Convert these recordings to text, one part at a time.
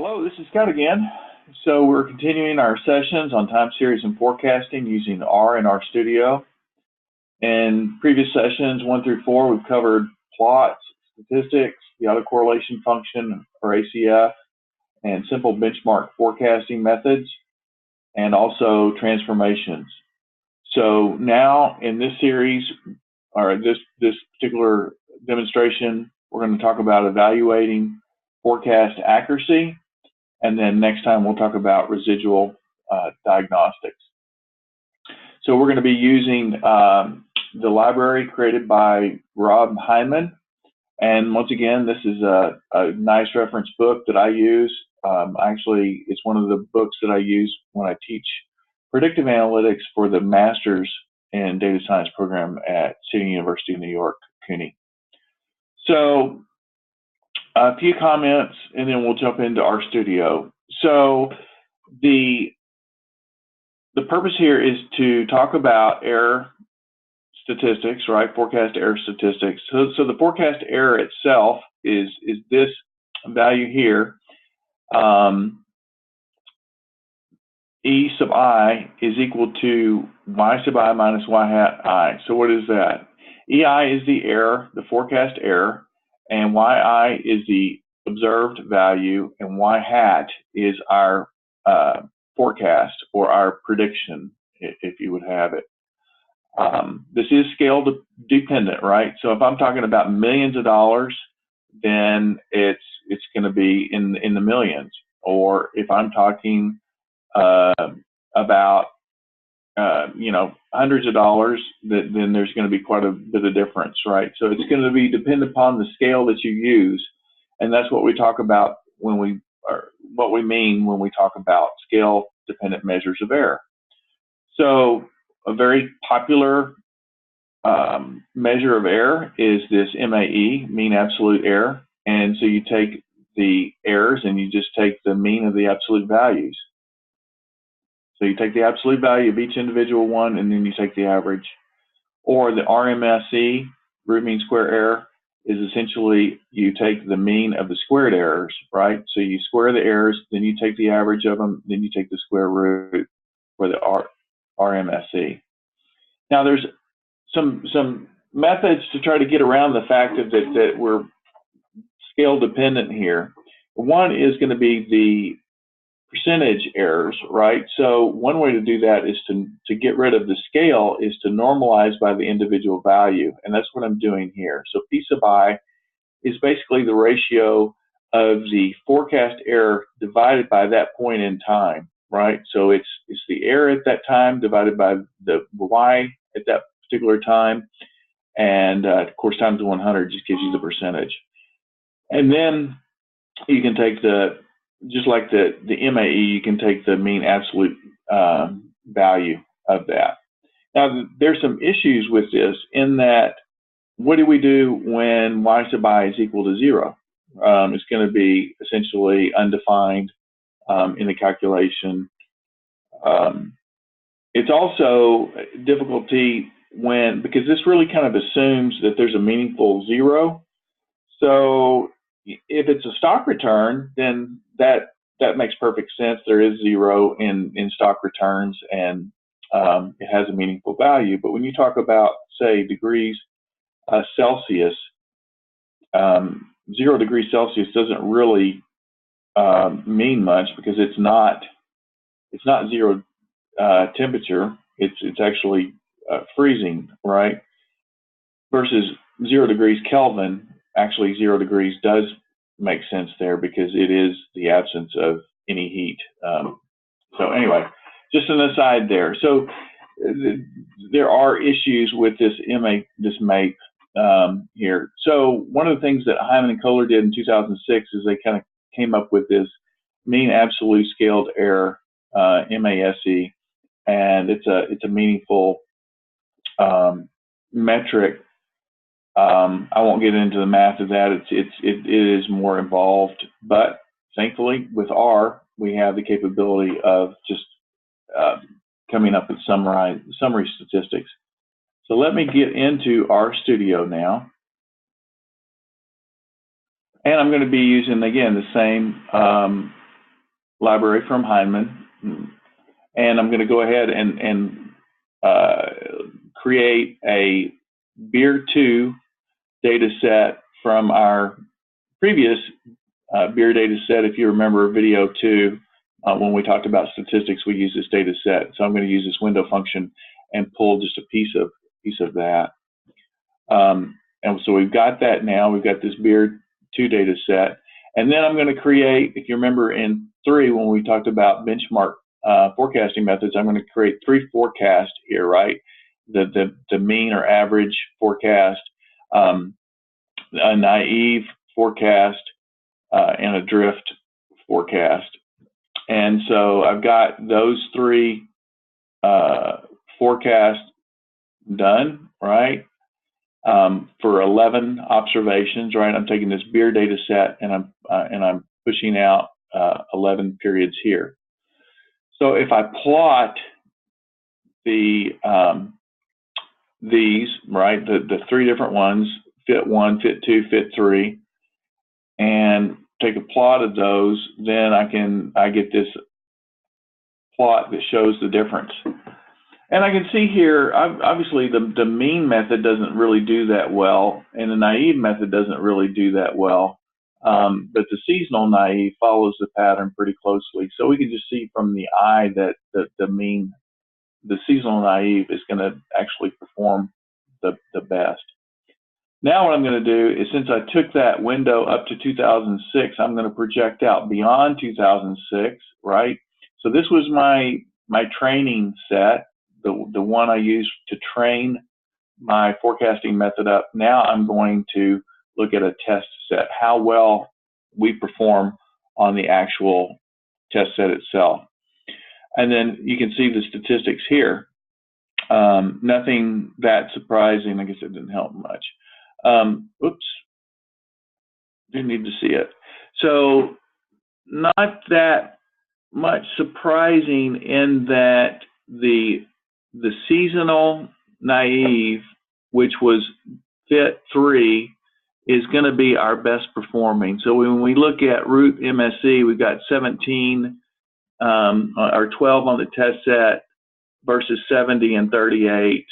Hello, this is Scott again. So we're continuing our sessions on time series and forecasting using R and RStudio. In previous sessions 1 through 4, we've covered plots, statistics, the autocorrelation function or ACF, and simple benchmark forecasting methods, and also transformations. So now in this series, or this particular demonstration, we're going to talk about evaluating forecast accuracy. And then next time we'll talk about residual diagnostics. So we're going to be using the library created by Rob Hyman. And once again, this is a nice reference book that I use. Actually, it's one of the books that I use when I teach predictive analytics for the Master's in Data Science program at City University of New York, CUNY. So a few comments, and then we'll jump into RStudio. So the purpose here is to talk about error statistics, right? Forecast error statistics. So the forecast error itself is this value here. E sub I is equal to y sub I minus y hat I. So what is that? EI is the error, the forecast error, and yi is the observed value, and y hat is our forecast or our prediction, if you would have it. This is scale dependent, right? So if I'm talking about millions of dollars, then it's going to be in the millions. Or if I'm talking about hundreds of dollars, then there's going to be quite a bit of difference, right? So it's going to be dependent upon the scale that you use, and that's what we talk about what we mean when we talk about scale-dependent measures of error. So a very popular measure of error is this MAE, mean absolute error, and so you take the errors and you just take the mean of the absolute values. So you take the absolute value of each individual one, and then you take the average. Or the RMSE, root mean square error, is essentially you take the mean of the squared errors, right? So you square the errors, then you take the average of them, then you take the square root for the RMSE. Now there's some methods to try to get around the fact that we're scale dependent here. One is going to be the percentage errors, right? So one way to do that is to get rid of the scale is to normalize by the individual value, and that's what I'm doing here. So P sub I is basically the ratio of the forecast error divided by that point in time, right? So it's the error at that time divided by the y at that particular time, and of course times 100 just gives you the percentage. And then you can take just like the MAE, you can take the mean absolute value of that. Now, there's some issues with this in that, what do we do when y sub I is equal to 0? It's going to be essentially undefined in the calculation. It's also difficulty because this really kind of assumes that there's a meaningful 0. So if it's a stock return, then that makes perfect sense. There is 0 in stock returns, and it has a meaningful value. But when you talk about, say, degrees Celsius, 0 degrees Celsius doesn't really mean much because it's not 0 temperature. It's actually freezing, right? Versus 0 degrees Kelvin. Actually, 0 degrees does make sense there because it is the absence of any heat. So anyway, just an aside there. So there are issues with this MAPE here. So one of the things that Hyman and Kohler did in 2006 is they kind of came up with this mean absolute scaled error, MASE, and it's a meaningful metric. I won't get into the math of that. It is more involved, but thankfully with R, we have the capability of just coming up with summary statistics. So let me get into RStudio now. And I'm going to be using, again, the same library from Heinemann, and I'm going to go ahead and create a Beer 2 data set from our previous Beer data set. If you remember video 2, when we talked about statistics, we use this data set. So I'm going to use this window function and pull just a piece of that. And so we've got that now. We've got this Beer 2 data set. And then I'm going to create, if you remember in 3, when we talked about benchmark forecasting methods, I'm going to create 3 forecasts here, right? The mean or average forecast, a naive forecast, and a drift forecast. And so I've got those 3 forecasts done, right? For 11 observations, right? I'm taking this Beer data set and I'm pushing out 11 periods here. So if I plot these, right, the 3 different ones, fit 1, fit 2, fit 3, and take a plot of those, then I get this plot that shows the difference. And I can see here, obviously the mean method doesn't really do that well, and the naive method doesn't really do that well. But the seasonal naive follows the pattern pretty closely. So we can just see from the eye that the seasonal naive is going to actually perform the best. Now what I'm going to do is, since I took that window up to 2006, I'm going to project out beyond 2006, right? So this was my training set, the one I used to train my forecasting method up. Now I'm going to look at a test set, how well we perform on the actual test set itself. And then you can see the statistics here. Nothing that surprising. I guess it didn't help much. Oops, didn't need to see it. So not that much surprising in that the seasonal naive, which was fit 3, is going to be our best performing. So when we look at root MSE, we've got 17 or 12 on the test set versus 70 and 38.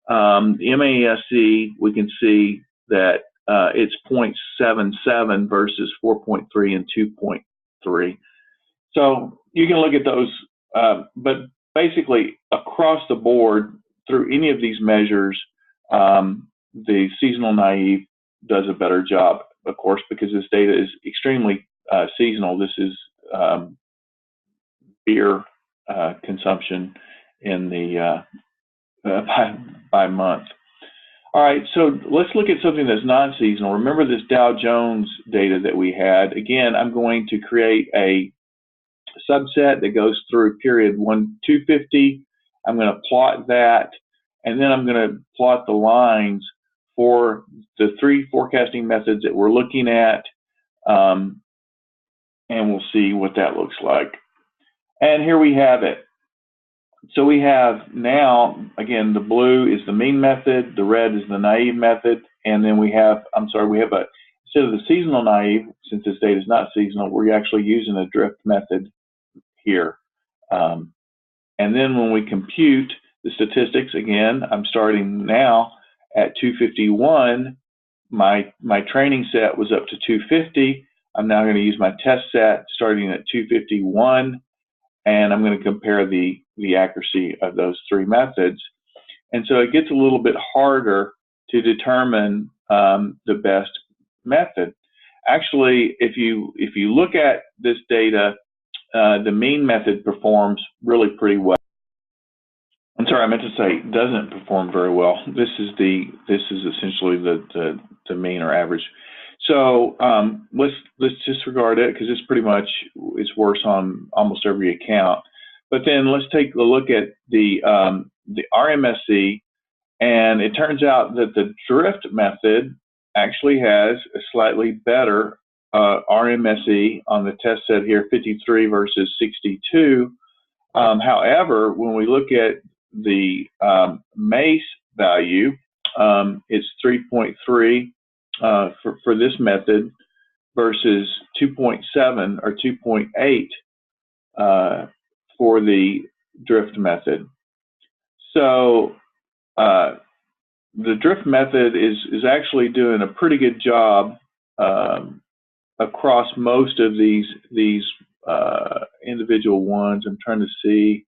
The MASE, we can see that it's 0.77 versus 4.3 and 2.3. So you can look at those, but basically across the board through any of these measures, the seasonal naive does a better job, of course, because this data is extremely seasonal. This is beer consumption in the by month. All right, so let's look at something that's non-seasonal. Remember this Dow Jones data that we had. Again, I'm going to create a subset that goes through period 250. I'm going to plot that, and then I'm going to plot the lines for the 3 forecasting methods that we're looking at, and we'll see what that looks like. And here we have it. So we have now, again, the blue is the mean method, the red is the naive method, and then we have, instead of the seasonal naive, since this data is not seasonal, we're actually using a drift method here. And then when we compute the statistics, again, I'm starting now at 251. My training set was up to 250. I'm now going to use my test set starting at 251. And I'm going to compare the accuracy of those 3 methods. And so it gets a little bit harder to determine the best method. Actually, if you look at this data, the mean method performs really pretty well. I'm sorry, I meant to say doesn't perform very well. This is essentially the mean or average. So let's disregard it because it's pretty much is worse on almost every account. But then let's take a look at the RMSE, and it turns out that the drift method actually has a slightly better RMSE on the test set here, 53 versus 62. However, when we look at the MACE value, it's 3.3. For this method versus 2.7 or 2.8 for the drift method. So the drift method is actually doing a pretty good job across most of these individual ones. I'm trying to see.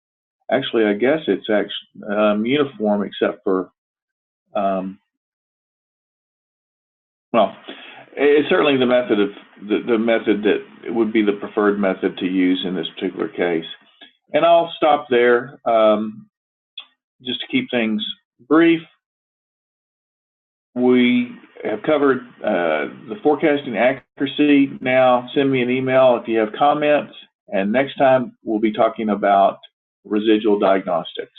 Actually, I guess it's actually uniform, except for well, it's certainly the method of the method that would be the preferred method to use in this particular case. And I'll stop there just to keep things brief. We have covered the forecasting accuracy. Now send me an email if you have comments, and next time we'll be talking about residual diagnostics.